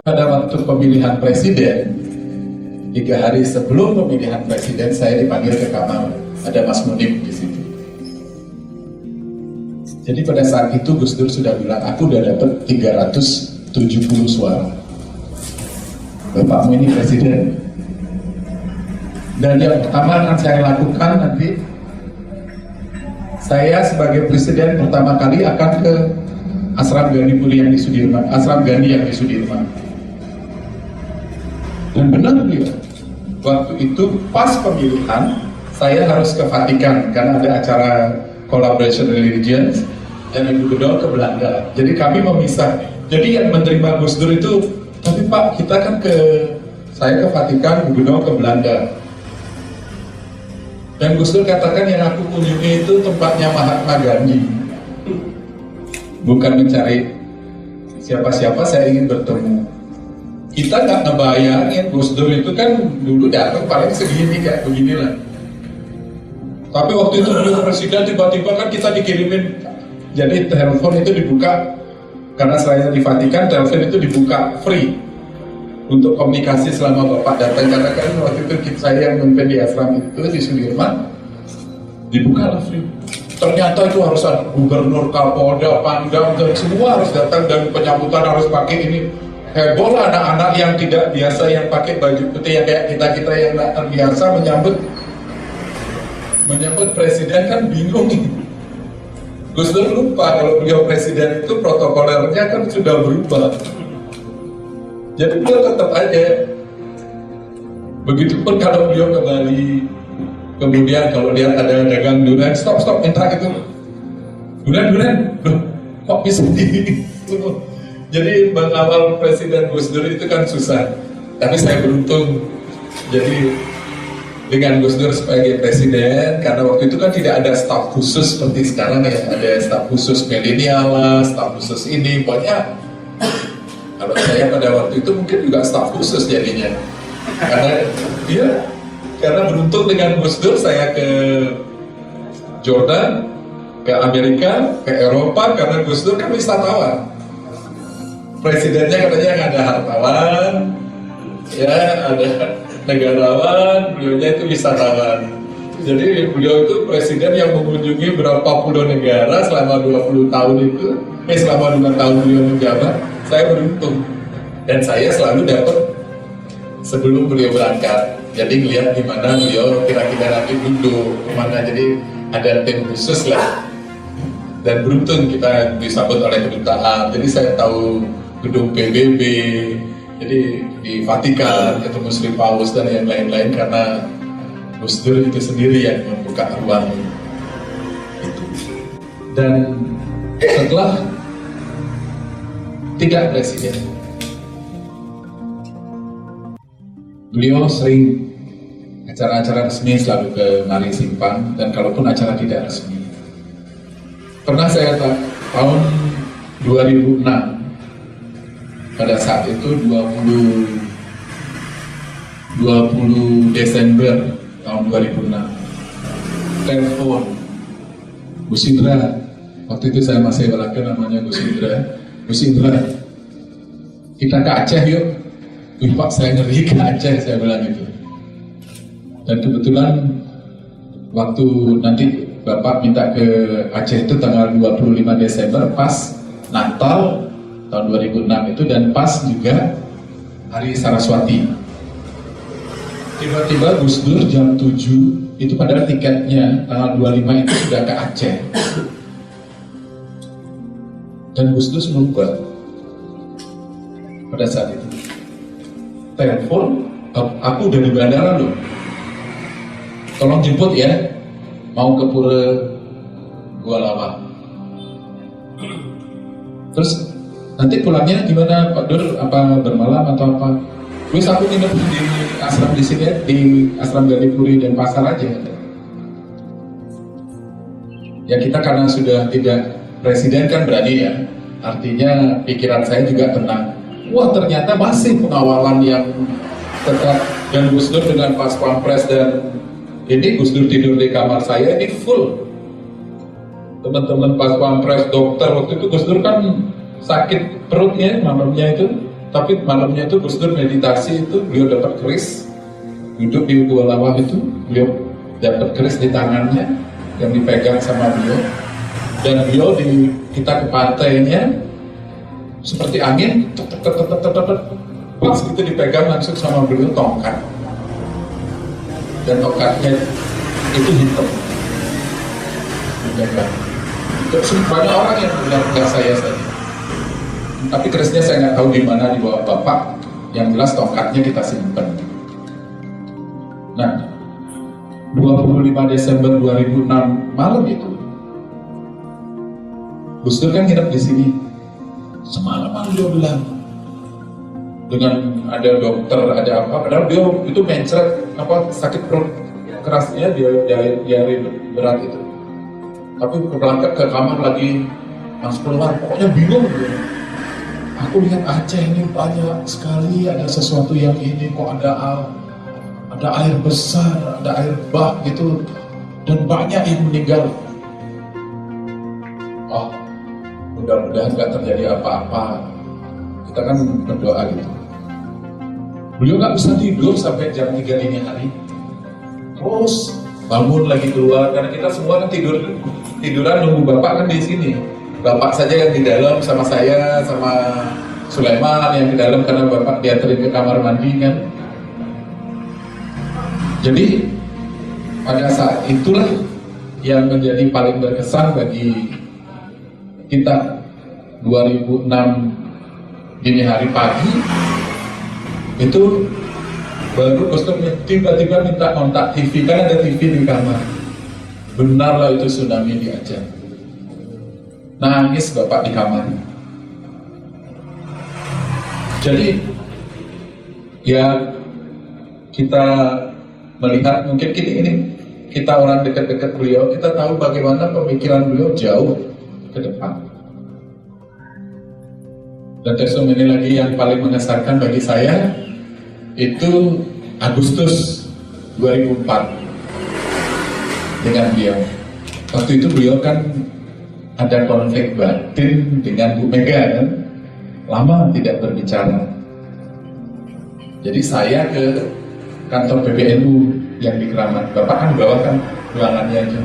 Pada waktu pemilihan presiden, 3 hari sebelum pemilihan presiden, saya dipanggil ke kamar. Ada Mas Munib di situ. Jadi pada saat itu Gus Dur sudah bilang, aku udah dapat 370 suara. Bapakmu ini presiden. Dan yang pertama akan saya lakukan nanti, saya sebagai presiden pertama kali akan ke Ashram Gandhi Puri yang di Sudirman, Ashram Gandhi yang di Sudirman. Dan benar dia, waktu itu pas pemilihan, saya harus ke Vatikan karena ada acara Collaboration Religions dan Ibu Gedol ke Belanda. Jadi kami memisah. Jadi yang menerima Gus Dur itu, tapi Pak kita kan saya ke Vatikan, Ibu Gedol ke Belanda. Dan Gus Dur katakan yang aku kunjungi itu tempatnya Mahatma Gandhi. Bukan mencari siapa-siapa, saya ingin bertemu. Kita nggak ngebayangin Gus Dur itu kan dulu datang paling segini kayak beginilah. Tapi waktu itu beliau presiden tiba-tiba kan kita dikirimin, jadi telepon itu dibuka karena saya di Vatikan, telepon itu dibuka free untuk komunikasi selama Bapak datang, karena kan waktu itu saya yang memimpin di ashram itu di Sudirman, dibuka lah free. Ternyata itu harus ada gubernur, kapolda, pangdam, dan semua harus datang dan penyambutan harus pakai ini. Heboh lah anak-anak yang tidak biasa yang pakai baju putih yang kayak kita yang nggak terbiasa menyambut presiden kan bingung. Gus Dur lupa kalau beliau presiden itu protokolernya kan sudah berubah. Jadi beliau tetap aja. Begitupun kalau beliau ke Bali, kemudian kalau lihat ada dagang durian, stop minta gitu. Durian, loh kok bisa di Jadi mengawal Presiden Gus Dur itu kan susah, tapi saya beruntung jadi dengan Gus Dur sebagai presiden, karena waktu itu kan tidak ada staf khusus seperti sekarang ya, ada staf khusus milenial lah, staf khusus ini, pokoknya kalau saya pada waktu itu mungkin juga staf khusus jadinya, karena beruntung dengan Gus Dur saya ke Jordan, ke Amerika, ke Eropa, karena Gus Dur kan wisatawan. Presidennya katanya ada hartawan, ya ada negarawan, beliaunya itu wisatawan. Jadi beliau itu presiden yang mengunjungi berapa puluh negara selama 20 tahun itu, selama 5 tahun beliau menjabat. Saya beruntung dan saya selalu dapat sebelum beliau berangkat. Jadi melihat di mana beliau kira-kira nanti duduk, kemana. Jadi ada tim khusus lah. Dan beruntung kita disambut oleh kedutaan. Jadi saya tahu gedung PBB, jadi di Vatikan ketemu Sri Paus dan yang lain-lain, karena Gus Dur itu sendiri yang membuka ruang itu. Dan setelah tidak presiden, beliau sering acara-acara resmi selalu ke Mari Simpang, dan kalaupun acara tidak resmi. Pernah saya tahun 2006, pada saat itu 20 Desember tahun 2006, telepon Gus Indra, waktu itu saya masih belakang namanya Gus Indra, kita ke Aceh yuk. Pak saya ngeri ke Aceh, saya bilang gitu. Dan kebetulan waktu nanti Bapak minta ke Aceh itu tanggal 25 Desember pas Natal tahun 2006 itu, dan pas juga Hari Saraswati. Tiba-tiba Gus Dur jam 7 itu, padahal tiketnya tanggal 25 itu sudah ke Aceh. Dan Gus Dur merubah pada saat itu. Telepon, aku udah di bandara loh, tolong jemput ya, mau ke Pura Gua Lawang. Terus nanti pulangnya gimana Pak Dur? Apa bermalam atau apa? Wis aku nginep di ashram di sini, di Ashram Gandhi Puri dan Pasar aja. Ya kita karena sudah tidak presiden kan berani ya. Artinya pikiran saya juga tenang. Wah ternyata masih pengawalan yang ketat, dan Gus Dur dengan Pas Pampres, dan ini Gus Dur tidur di kamar saya ini full. Teman-teman Pas Pampres, dokter, waktu itu Gus Dur kan sakit perutnya, malamnya itu Tapi malamnya itu Gus Dur meditasi itu, beliau dapat keris, duduk di gua lawah itu, beliau dapat keris di tangannya yang dipegang sama beliau, dan beliau kita ke pantainya seperti angin, pas gitu dipegang langsung sama beliau tongkat, dan tongkatnya itu hitam. Banyak orang yang bilang nggak saya saja, tapi kerisnya saya nggak tahu di mana, di bawah bapak. Yang jelas tongkatnya kita simpan. Nah, 25 Desember 2006 malam itu, Gus Dur kan nginep di sini. Semalaman dia bilang, dengan ada dokter, ada apa, padahal dia itu mencret, sakit perut kerasnya, diare berat itu. Tapi berangkat ke kamar lagi, langsung keluar, pokoknya bingung gitu. Aku lihat Aceh ini banyak sekali, ada sesuatu yang ini, kok ada air besar, ada air bah gitu, dan banyak yang meninggal. Oh, mudah-mudahan gak terjadi apa-apa. Kita kan berdoa gitu. Beliau gak bisa tidur sampai jam 3 dini hari. Terus bangun lagi keluar, karena kita semua kan tiduran nunggu bapak kan di sini. Bapak saja yang di dalam sama saya, sama Sulaiman yang di dalam, karena bapak diantarin ke kamar mandi kan. Jadi pada saat itulah yang menjadi paling berkesan bagi kita. 2006 dini hari pagi itu baru Gus Dur tiba-tiba minta kontak TV, kan ada TV di kamar. Benarlah itu tsunami di Aceh. Nangis bapak di kamar. Jadi ya kita melihat, mungkin ini kita orang dekat-dekat beliau, kita tahu bagaimana pemikiran beliau jauh ke depan. Dan tesum ini lagi yang paling mengesankan bagi saya itu Agustus 2004 dengan beliau. Waktu itu beliau kan ada konflik batin dengan Bu Mega kan, lama tidak berbicara. Jadi saya ke kantor PBNU yang di Keramat, bapak kan bawa kan ruangannya aja.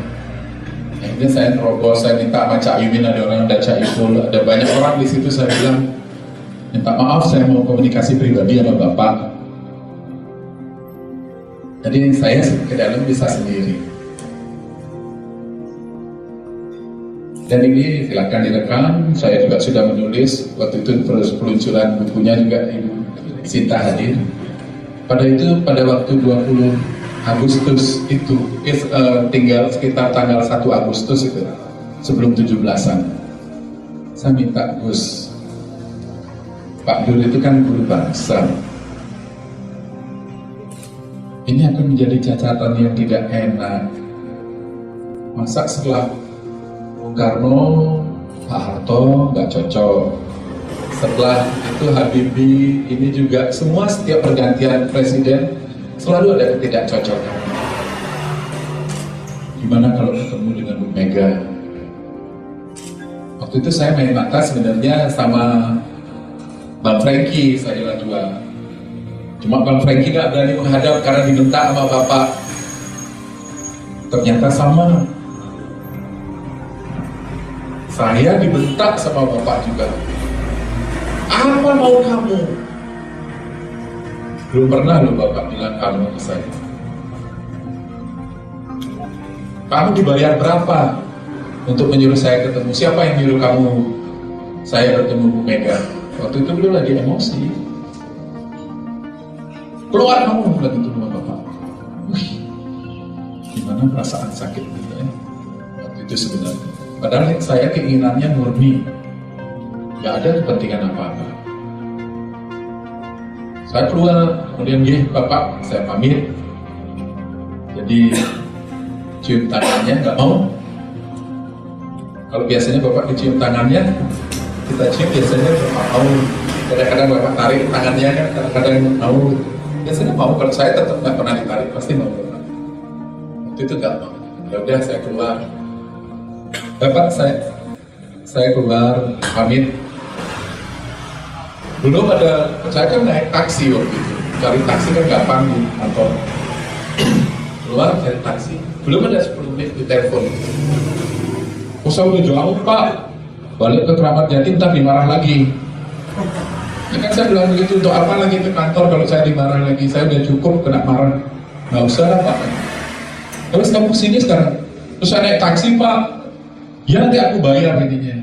Akhirnya saya terobos, saya minta sama Cak Yumin, ada orang, ada Cak Ipul, ada banyak orang di situ. Saya bilang, minta maaf, saya mau komunikasi pribadi sama bapak. Jadi saya ke dalam bisa sendiri. Dan ini silakan direkam, saya juga sudah menulis, waktu itu peluncuran bukunya juga Ibu Sinta hadir. Pada waktu 20 Agustus itu, tinggal sekitar tanggal 1 Agustus itu, sebelum 17-an. Saya minta Gus, Pak Dur itu kan guru bangsa. Ini akan menjadi catatan yang tidak enak. Masa setelah Bung Karno, Pak Harto nggak cocok. Setelah itu Habibie, ini juga semua setiap pergantian presiden selalu ada ketidakcocokan. Gimana kalau ketemu dengan Bu Mega? Waktu itu saya main mata sebenarnya sama Bang Franky, saya dua. Cuma Bang Franky nggak berani menghadap karena dibentak sama bapak. Ternyata sama. Saya dibentak sama bapak juga. Apa mau kamu? Belum pernah loh bapak bilang kamu ke saya. Kamu dibayar berapa untuk menyuruh saya ketemu? Siapa yang nyuruh kamu saya bertemu Bu Mega? Waktu itu beliau lagi emosi. Keluar kamu, bilang itu sama bapak. Wih, gimana perasaan sakit gitu ya? Waktu itu sebenarnya. Padahal saya keinginannya murni, nggak ada kepentingan apa-apa. Saya keluar, kemudian bapak, saya pamit. Jadi cium tangannya nggak mau. Kalau biasanya bapak dicium tangannya, kita cium biasanya bapak mau. Kadang-kadang bapak tarik tangannya kan, kadang-kadang mau. Biasanya mau, kalau saya tetap nggak pernah ditarik, pasti mau bapak. Waktu itu nggak mau. Ya udah saya keluar. Bapak saya keluar pamit. Belum ada, saya kan naik taksi waktu itu, cari taksi kan gampang di kantor, keluar cari taksi, belum ada 10 menit di telepon. Oh saya udah jauh Pak, balik ke Keramat Jati ntar dimarah lagi. Ya kan saya bilang begitu, untuk apa lagi ke kantor kalau saya dimarah lagi, saya udah cukup kena marah, nggak usah lah Pak. Terus kamu kesini sekarang, terus saya naik taksi Pak, ya nanti aku bayar ininya,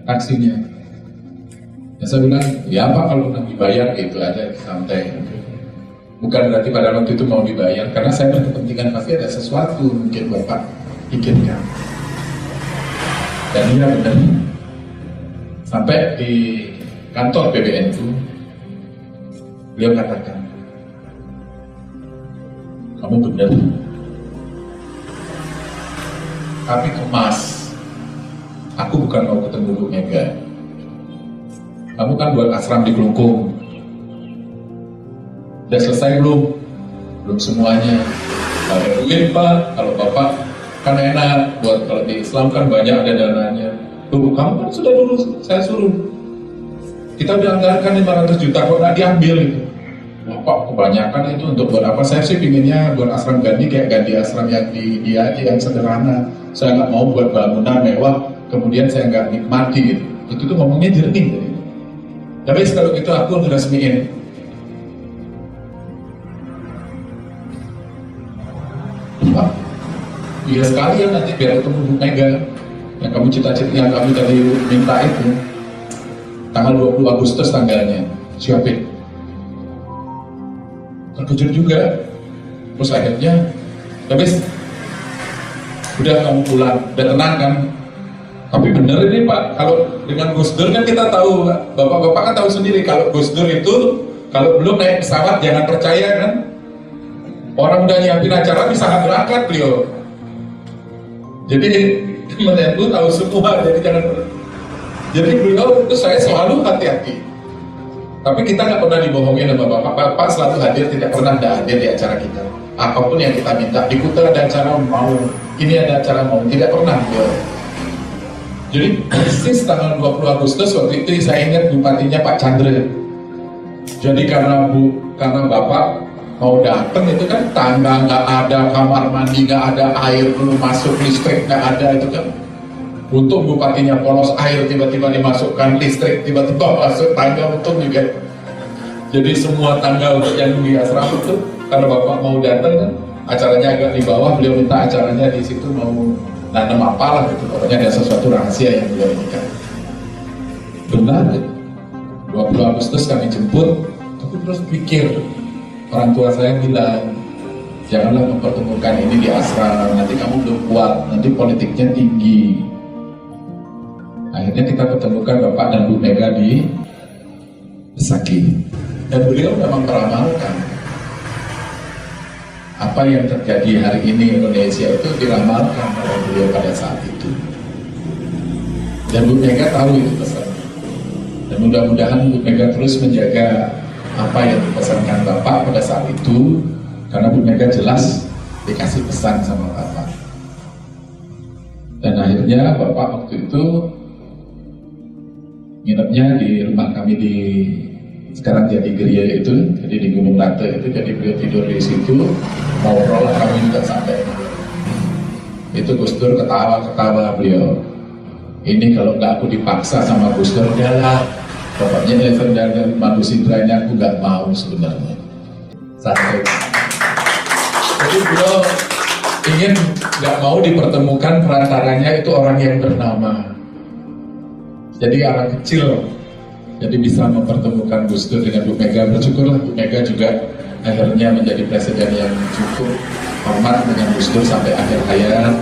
taksinya. Ya saya bilang, ya Pak kalau nanti bayar gitu aja, santai. Bukan berarti pada waktu itu mau dibayar, karena saya berkepentingan pasti ada sesuatu mungkin Bapak pikirkan. Dan iya benar. Sampai di kantor PBN itu, beliau katakan, kamu benar. Tapi kemas, aku bukan mau ketemu Bu Mega. Kamu kan buat asram di Kelungkung. Udah selesai belum? Belum semuanya. Ada duit Pak, kalau Bapak kan enak, buat kalau di Islam kan banyak ada dananya. Tuh, kamu kan sudah dulu saya suruh. Kita udah anggarkan 500 juta kok nggak diambil itu. Bapak kebanyakan itu untuk buat apa? Saya sih pinginnya buat asram Gandhi kayak Gandhi asram yang di dia aja yang sederhana. Saya nggak mau buat bangunan mewah, kemudian saya nggak nikmati gitu. Itu tuh ngomongnya jernih. Gitu. Tapi kalau gitu aku ngeresmiin. Pak, iya sekali ya nanti biar ketemu Bu Mega yang kamu cita-cita, yang kamu tadi minta itu tanggal 20 Agustus tanggalnya, siapin. Terkejut juga, terus akhirnya, tapi udah kamu pulang, udah tenang kan? Tapi bener ini Pak, kalau dengan Gus Dur kan kita tahu, Bapak-bapak kan tahu sendiri kalau Gus Dur itu kalau belum naik pesawat jangan percaya kan? Orang udah nyiapin acara bisa nggak berangkat beliau. Jadi menentu tahu semua, jadi jangan. Jadi beliau itu saya selalu hati-hati. Tapi kita nggak pernah dibohongin sama Bapak. Bapak selalu hadir, tidak pernah tidak hadir di acara kita. Apapun yang kita minta, di Kuta ada acara mau, ini ada acara mau, tidak pernah beliau. Jadi persis tanggal 20 Agustus waktu itu saya ingat bupatinya Pak Chandra. Jadi karena Bapak mau datang itu kan tangga nggak ada, kamar mandi nggak ada, air belum masuk, listrik nggak ada itu kan. Untung bupatinya polos air tiba-tiba dimasukkan, listrik tiba-tiba masuk, tangga untung juga. Jadi semua tangga untuk yang di asrama itu karena Bapak mau datang kan, acaranya agak di bawah, beliau minta acaranya di situ mau nanam apalah gitu, pokoknya ada sesuatu rahasia yang beliau inginkan. Benar, 20 Agustus kami jemput, tapi terus pikir, orang tua saya bilang, janganlah mempertemukan ini di asrama, nanti kamu belum kuat, nanti politiknya tinggi. Akhirnya kita pertemukan Bapak dan Bu Mega di Besaki. Dan beliau memang meramalkan apa yang terjadi hari ini Indonesia itu diramalkan oleh beliau pada saat itu. Dan Bu Mega tahu itu pesannya. Dan mudah-mudahan Bu Mega terus menjaga apa yang dipesankan Bapak pada saat itu, karena Bu Mega jelas dikasih pesan sama Bapak. Dan akhirnya Bapak waktu itu nginepnya di rumah kami di sekarang jadi Geria itu, jadi di Gunung Late itu, jadi beliau tidur di situ, ngobrol kami juga sampai itu. Gus Dur ketawa beliau. Ini kalau nggak aku dipaksa sama Gus Dur, udahlah. Pokoknya level dan Magus Indranya aku nggak mau sebenarnya. Santai. Jadi beliau ingin nggak mau dipertemukan perantaranya itu orang yang bernama. Jadi orang kecil, jadi bisa mempertemukan Gus Dur dengan Bu Mega. Bersyukurlah Bu Mega juga akhirnya menjadi presiden yang cukup hormat dengan Gus Dur sampai akhir hayat.